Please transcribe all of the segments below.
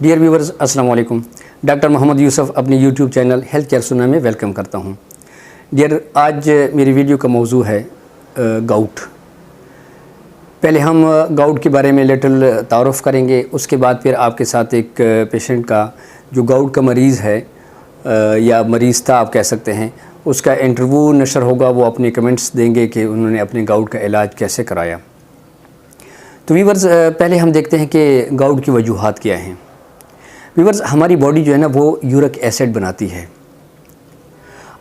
Dear viewers السلام علیکم. Doctor محمد یوسف اپنے یوٹیوب چینل ہیلتھ کیئر سننا میں ویلکم کرتا ہوں. ڈیئر آج میری ویڈیو کا موضوع ہے گاؤٹ. پہلے ہم گاؤٹ کے بارے میں لٹل تعارف کریں گے, اس کے بعد پھر آپ کے ساتھ ایک پیشنٹ کا جو گاؤٹ کا مریض ہے یا مریض تھا آپ کہہ سکتے ہیں, اس کا انٹرویو نشر ہوگا. وہ اپنے کمنٹس دیں گے کہ انہوں نے اپنے گاؤٹ کا علاج کیسے کرایا. تو ویورز پہلے ہم دیکھتے ہیں کہ گاؤٹ کی وجوہات کیا ہیں. ویورز ہماری باڈی جو ہے نا وہ یورک ایسڈ بناتی ہے,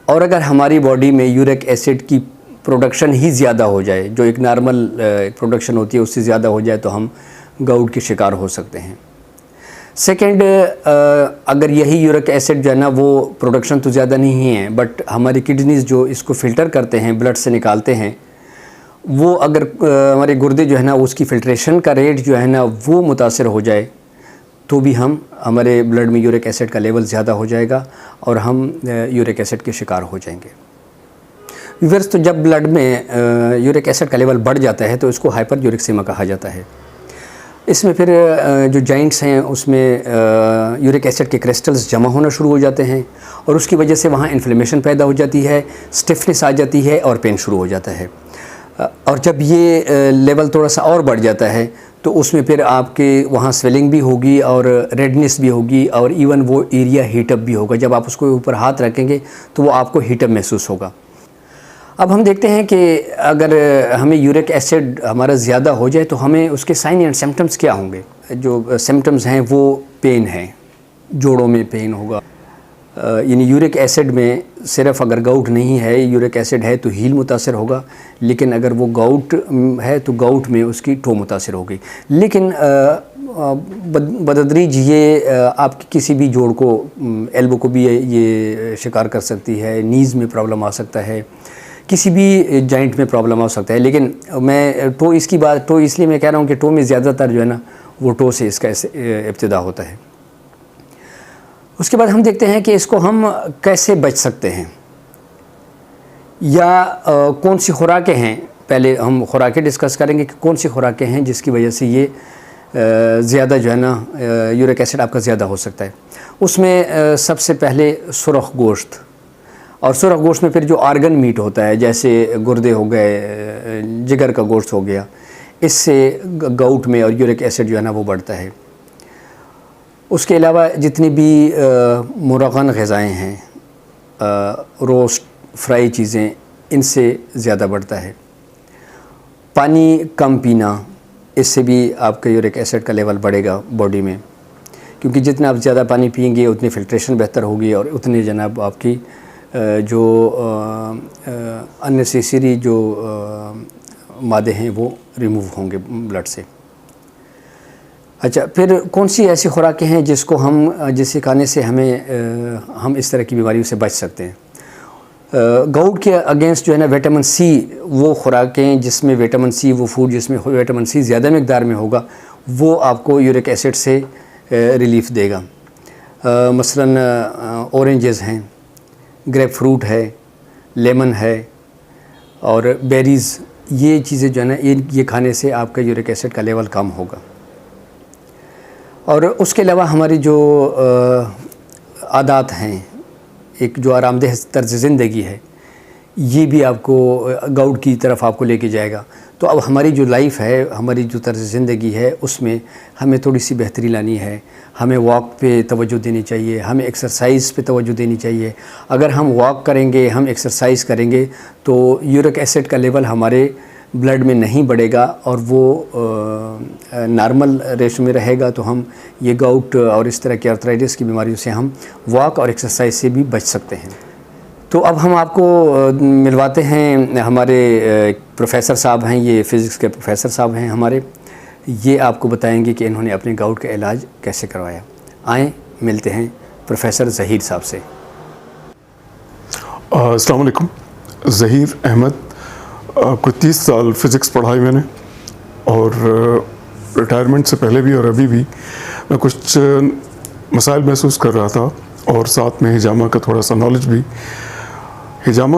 اور اگر ہماری باڈی میں یورک ایسڈ کی پروڈکشن ہی زیادہ ہو جائے, جو ایک نارمل پروڈکشن ہوتی ہے اس سے زیادہ ہو جائے, تو ہم گاؤٹ کے شکار ہو سکتے ہیں. سیکنڈ, اگر یہی یورک ایسڈ جو ہے نا وہ پروڈکشن تو زیادہ نہیں ہے, بٹ ہماری کڈنیز جو اس کو فلٹر کرتے ہیں, بلڈ سے نکالتے ہیں, وہ اگر ہمارے گردے جو ہے نا اس کی فلٹریشن کا ریٹ جو ہے نا وہ متاثر ہو جائے, تو بھی ہمارے بلڈ میں یورک ایسڈ کا لیول زیادہ ہو جائے گا اور ہم یورک ایسڈ کے شکار ہو جائیں گے. ویورز تو جب بلڈ میں یورک ایسڈ کا لیول بڑھ جاتا ہے تو اس کو ہائپر یورکسیما کہا جاتا ہے. اس میں پھر جو جوائنٹس ہیں اس میں یورک ایسڈ کے کرسٹلز جمع ہونا شروع ہو جاتے ہیں, اور اس کی وجہ سے وہاں انفلیمیشن پیدا ہو جاتی ہے, سٹفنس آ جاتی ہے اور پین شروع ہو جاتا ہے. اور جب یہ لیول تھوڑا سا اور بڑھ جاتا ہے تو اس میں پھر آپ کے وہاں سویلنگ بھی ہوگی اور ریڈنس بھی ہوگی, اور ایون وہ ایریا ہیٹ اپ بھی ہوگا. جب آپ اس کو اوپر ہاتھ رکھیں گے تو وہ آپ کو ہیٹ اپ محسوس ہوگا. اب ہم دیکھتے ہیں کہ اگر ہمیں یورک ایسڈ ہمارا زیادہ ہو جائے تو ہمیں اس کے سائن اینڈ سمپٹمز کیا ہوں گے. جو سمپٹمز ہیں وہ پین ہیں, جوڑوں میں پین ہوگا. یعنی یورک ایسڈ میں صرف اگر گاؤٹ نہیں ہے, یورک ایسڈ ہے تو ہیل متاثر ہوگا, لیکن اگر وہ گاؤٹ ہے تو گاؤٹ میں اس کی ٹو متاثر ہوگی. لیکن بدتدریج یہ آپ کی کسی بھی جوڑ کو, ایلبو کو بھی یہ شکار کر سکتی ہے, نیز میں پرابلم آ سکتا ہے, کسی بھی جوائنٹ میں پرابلم آ سکتا ہے. لیکن میں ٹو اس لیے میں کہہ رہا ہوں کہ ٹو میں زیادہ تر جو ہے نا وہ ٹو سے اس کا ابتدا ہوتا ہے. اس کے بعد ہم دیکھتے ہیں کہ اس کو ہم کیسے بچ سکتے ہیں, یا کون سی خوراکیں ہیں. پہلے ہم خوراکیں ڈسکس کریں گے کہ کون سی خوراکیں ہیں جس کی وجہ سے یہ زیادہ جو ہے نا یورک ایسڈ آپ کا زیادہ ہو سکتا ہے. اس میں سب سے پہلے سرخ گوشت, اور سرخ گوشت میں پھر جو آرگن میٹ ہوتا ہے جیسے گردے ہو گئے, جگر کا گوشت ہو گیا, اس سے گاؤٹ میں اور یورک ایسڈ جو ہے نا وہ بڑھتا ہے. اس کے علاوہ جتنی بھی مرغن غذائیں ہیں, روسٹ فرائی چیزیں, ان سے زیادہ بڑھتا ہے. پانی کم پینا, اس سے بھی آپ کا یورک ایسڈ کا لیول بڑھے گا باڈی میں, کیونکہ جتنا آپ زیادہ پانی پئیں گے اتنی فلٹریشن بہتر ہوگی, اور اتنے جناب آپ کی جو اننیسیسری جو مادے ہیں وہ ریموو ہوں گے بلڈ سے. اچھا, پھر کون سی ایسی خوراکیں ہیں جسے کھانے سے ہم اس طرح کی بیماریوں سے بچ سکتے ہیں. گاؤٹ کے اگینسٹ جو ہے نا وٹامن سی, وہ خوراکیں جس میں وٹامن سی, وہ فوڈ جس میں وٹامن سی زیادہ مقدار میں ہوگا, وہ آپ کو یورک ایسڈ سے ریلیف دے گا. مثلاً اورنجز ہیں, گریپ فروٹ ہے, لیمن ہے, اور بیریز, یہ چیزیں جو ہے نا یہ کھانے سے آپ کا یورک ایسڈ کا لیول کم ہوگا. اور اس کے علاوہ ہماری جو عادات ہیں, ایک جو آرام دہ طرز زندگی ہے, یہ بھی آپ کو گاؤٹ کی طرف آپ کو لے کے جائے گا. تو اب ہماری جو لائف ہے, ہماری جو طرز زندگی ہے, اس میں ہمیں تھوڑی سی بہتری لانی ہے. ہمیں واک پہ توجہ دینی چاہیے, ہمیں ایکسرسائز پہ توجہ دینی چاہیے. اگر ہم واک کریں گے, ہم ایکسرسائز کریں گے, تو یورک ایسڈ کا لیول ہمارے بلڈ میں نہیں بڑھے گا, اور وہ نارمل ریشو میں رہے گا. تو ہم یہ گاؤٹ اور اس طرح کی آرتھرائٹس کی بیماریوں سے ہم واک اور ایکسرسائز سے بھی بچ سکتے ہیں. تو اب ہم آپ کو ملواتے ہیں ہمارے پروفیسر صاحب ہیں, یہ فزکس کے پروفیسر صاحب ہیں ہمارے. یہ آپ کو بتائیں گے کہ انہوں نے اپنے گاؤٹ کا علاج کیسے کروایا. آئیں ملتے ہیں پروفیسر ظہیر صاحب سے. السلام علیکم. ظہیر احمد, کوئی 30 سال فزکس پڑھائی میں نے, اور ریٹائرمنٹ سے پہلے بھی اور ابھی بھی میں کچھ مسائل محسوس کر رہا تھا, اور ساتھ میں ہجامہ کا تھوڑا سا نالج بھی. ہجامہ